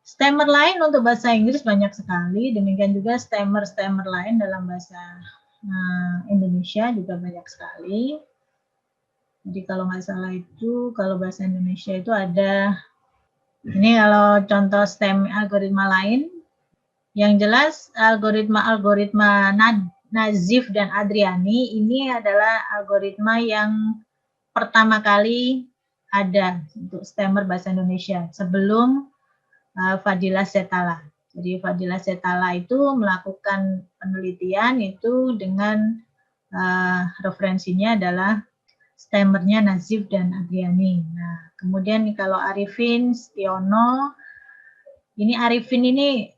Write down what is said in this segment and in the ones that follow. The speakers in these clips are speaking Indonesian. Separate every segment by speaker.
Speaker 1: Stemmer lain untuk bahasa Inggris banyak sekali, demikian juga stemmer-stemmer lain dalam bahasa Indonesia juga banyak sekali. Jadi kalau nggak salah itu, kalau bahasa Indonesia itu ada, ini kalau contoh stem algoritma lain, yang jelas algoritma Nazif dan Adriani ini adalah algoritma yang pertama kali ada untuk stemmer bahasa Indonesia sebelum Fadila Setala. Jadi Fadila Setala itu melakukan penelitian itu dengan referensinya adalah stemmernya Nazif dan Adriani. Nah, kemudian kalau Arifin Setiono, ini Arifin ini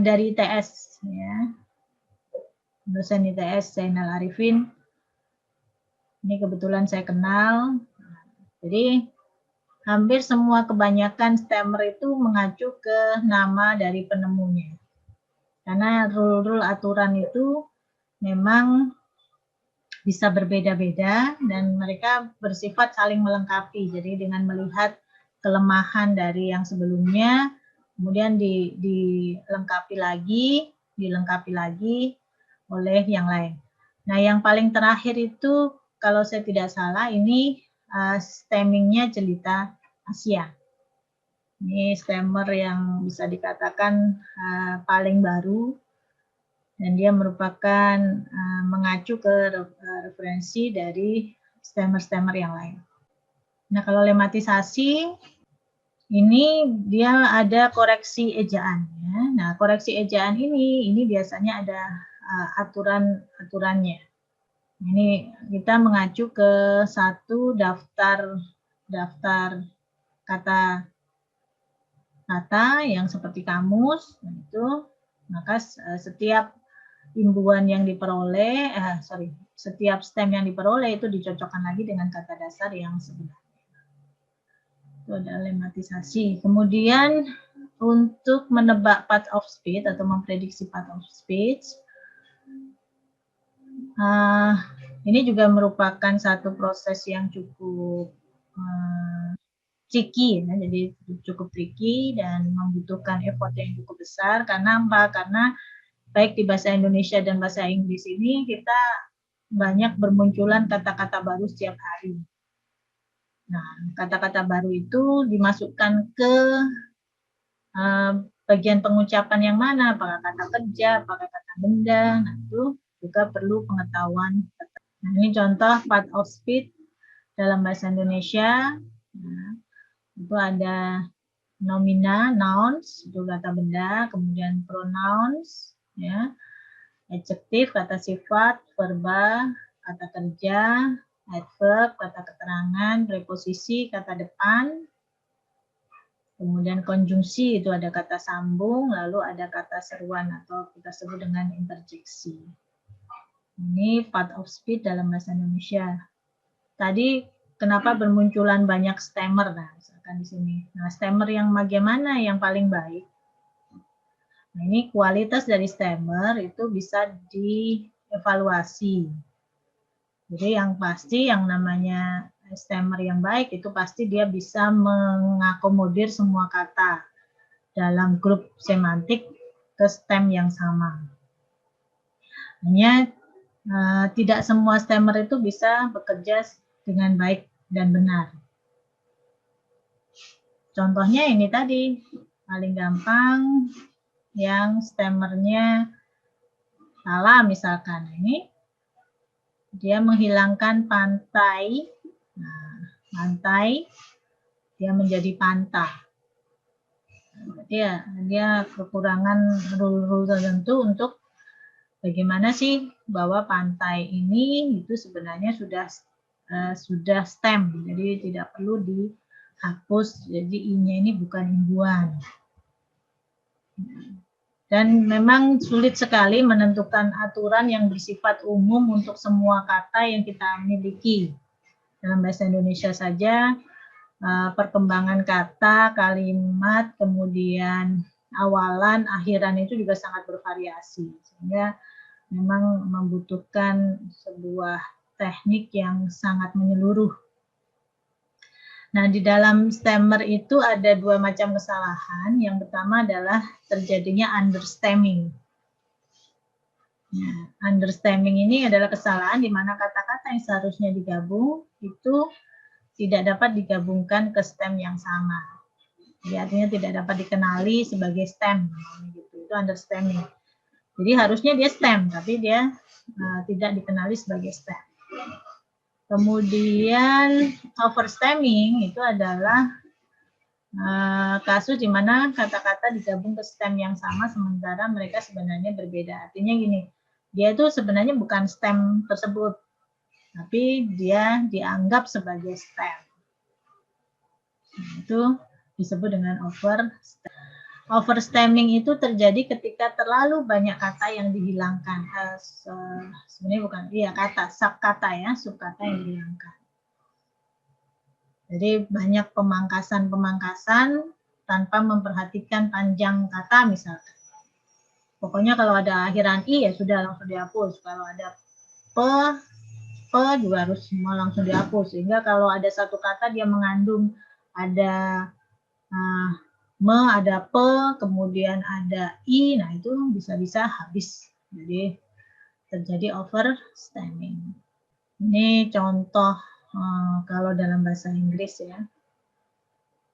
Speaker 1: dari ITS, ya, dosen ITS Zainal Arifin. Ini kebetulan saya kenal. Jadi hampir semua kebanyakan stemmer itu mengacu ke nama dari penemunya. Karena rule-rule aturan itu memang bisa berbeda-beda dan mereka bersifat saling melengkapi. Jadi dengan melihat kelemahan dari yang sebelumnya, kemudian dilengkapi lagi oleh yang lain. Nah, yang paling terakhir itu kalau saya tidak salah ini stemmingnya Jelita Asia. Ini stemmer yang bisa dikatakan paling baru dan dia merupakan mengacu ke referensi dari stemmer-stemmer yang lain. Nah, kalau lematisasi ini dia ada koreksi ejaan. Ya. Nah, koreksi ejaan ini biasanya ada aturan-aturannya. Ini kita mengacu ke satu daftar kata yang seperti kamus, itu maka setiap imbuhan yang diperoleh, setiap stem yang diperoleh itu dicocokkan lagi dengan kata dasar yang sebenarnya. Itu ada lematisasi. Kemudian untuk menebak path of speech atau memprediksi path of speech, ini juga merupakan satu proses yang cukup tricky, ya. Jadi cukup tricky dan membutuhkan effort yang cukup besar. Karena apa? Karena baik di bahasa Indonesia dan bahasa Inggris ini kita banyak bermunculan kata-kata baru setiap hari. Nah, kata-kata baru itu dimasukkan ke bagian pengucapan yang mana, apakah kata kerja, apakah kata benda, nah itu juga perlu pengetahuan. Nah, ini contoh path of speech dalam bahasa Indonesia. Nah, itu ada nomina, nouns, itu kata benda, kemudian pronouns, ya, adjektif, kata sifat, verba, kata kerja, adverb, kata keterangan, preposisi, kata depan, kemudian konjungsi itu ada kata sambung, lalu ada kata seruan atau kita sebut dengan interjeksi. Ini path of speech dalam bahasa Indonesia. Tadi kenapa bermunculan banyak stemmer? Nah, misalkan di sini. Nah, stemmer yang bagaimana yang paling baik? Nah, ini kualitas dari stemmer itu bisa dievaluasi. Jadi yang pasti yang namanya stemmer yang baik itu pasti dia bisa mengakomodir semua kata dalam grup semantik ke stem yang sama. Hanya tidak semua stemmer itu bisa bekerja dengan baik dan benar. Contohnya ini tadi, paling gampang yang stemmernya salah misalkan. Ini dia menghilangkan pantai. Nah, pantai dia menjadi pantah. Dia kekurangan rule-rule tertentu untuk bagaimana sih bahwa pantai ini itu sebenarnya sudah stem, jadi tidak perlu dihapus. Jadi i-nya ini bukan imbuhan. Dan memang sulit sekali menentukan aturan yang bersifat umum untuk semua kata yang kita miliki. Dalam bahasa Indonesia saja, perkembangan kata, kalimat, kemudian awalan, akhiran itu juga sangat bervariasi. Sehingga memang membutuhkan sebuah teknik yang sangat menyeluruh. Nah, di dalam stemmer itu ada dua macam kesalahan. Yang pertama adalah terjadinya understemming. Nah, understemming ini adalah kesalahan di mana kata-kata yang seharusnya digabung itu tidak dapat digabungkan ke stem yang sama. Jadi artinya tidak dapat dikenali sebagai stem. Gitu. Itu understemming. Jadi harusnya dia stem, tapi dia tidak dikenali sebagai stem. Kemudian overstemming itu adalah kasus di mana kata-kata digabung ke stem yang sama sementara mereka sebenarnya berbeda. Artinya gini, dia itu sebenarnya bukan stem tersebut, tapi dia dianggap sebagai stem. Nah, itu disebut dengan overstemming. Overstemming itu terjadi ketika terlalu banyak kata yang dihilangkan. Sebenarnya bukan, iya kata, subkata ya, subkata yang dihilangkan. Jadi banyak pemangkasan tanpa memperhatikan panjang kata misalkan. Pokoknya kalau ada akhiran i ya sudah langsung dihapus. Kalau ada pe juga harus semua langsung dihapus. Sehingga kalau ada satu kata dia mengandung ada ada pe, kemudian ada i, nah itu bisa-bisa habis. Jadi terjadi overstemming. Ini contoh kalau dalam bahasa Inggris ya.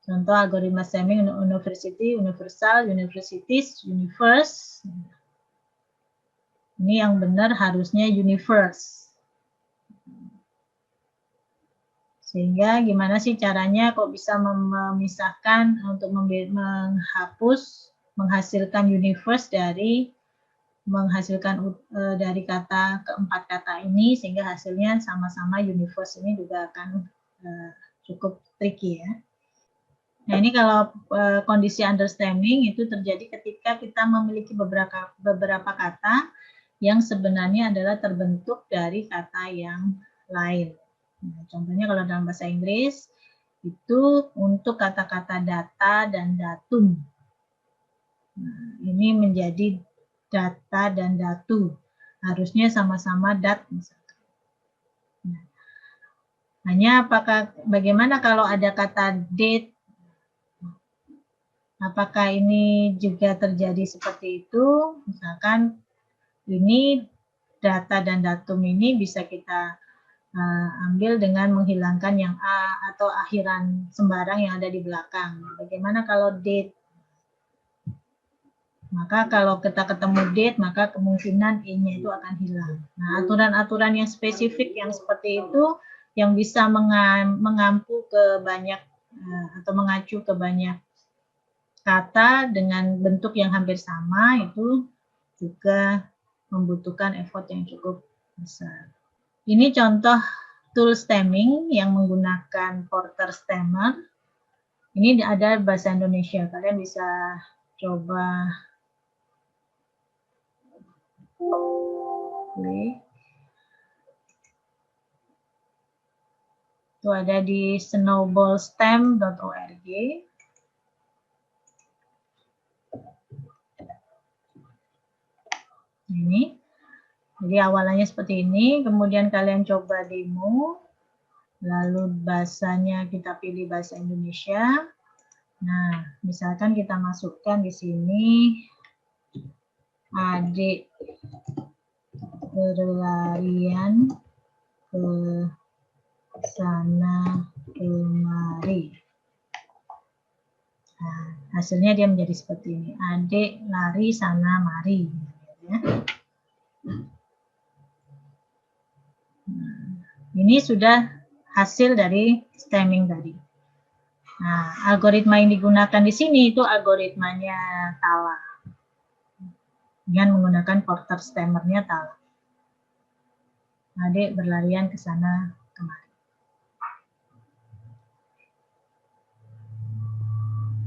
Speaker 1: Contoh algoritma stemming university, universal, universities, universe. Ini yang benar harusnya universe. Sehingga gimana sih caranya kok bisa memisahkan untuk menghapus, menghasilkan universe dari kata keempat kata ini sehingga hasilnya sama-sama universe. Ini juga akan cukup tricky ya. Nah ini kalau kondisi understanding itu terjadi ketika kita memiliki beberapa kata yang sebenarnya adalah terbentuk dari kata yang lain. Nah, contohnya kalau dalam bahasa Inggris itu untuk kata-kata data dan datum. Nah, ini menjadi data dan datu. Harusnya sama-sama dat misalkan. Nah, hanya bagaimana kalau ada kata date? Apakah ini juga terjadi seperti itu? Misalkan ini data dan datum ini bisa kita ambil dengan menghilangkan yang A atau akhiran sembarang yang ada di belakang. Bagaimana kalau date? Maka kalau kita ketemu date, maka kemungkinan E-nya itu akan hilang. Nah, aturan-aturan yang spesifik yang seperti itu yang bisa mengampu ke banyak atau mengacu ke banyak kata dengan bentuk yang hampir sama itu juga membutuhkan effort yang cukup besar. Ini contoh tool stemming yang menggunakan Porter Stemmer. Ini ada bahasa Indonesia. Kalian bisa coba klik. Itu ada di snowballstem.org. Ini. Jadi awalannya seperti ini, kemudian kalian coba demo, lalu bahasanya kita pilih bahasa Indonesia. Nah, misalkan kita masukkan di sini adik berlarian ke sana kemari. Nah, hasilnya dia menjadi seperti ini. Adik lari sana mari. Ya. Nah, ini sudah hasil dari stemming tadi. Nah, algoritma yang digunakan di sini itu algoritmanya Thala. Dengan menggunakan Porter Stemmer-nya Thala. Adik berlarian ke sana kemari.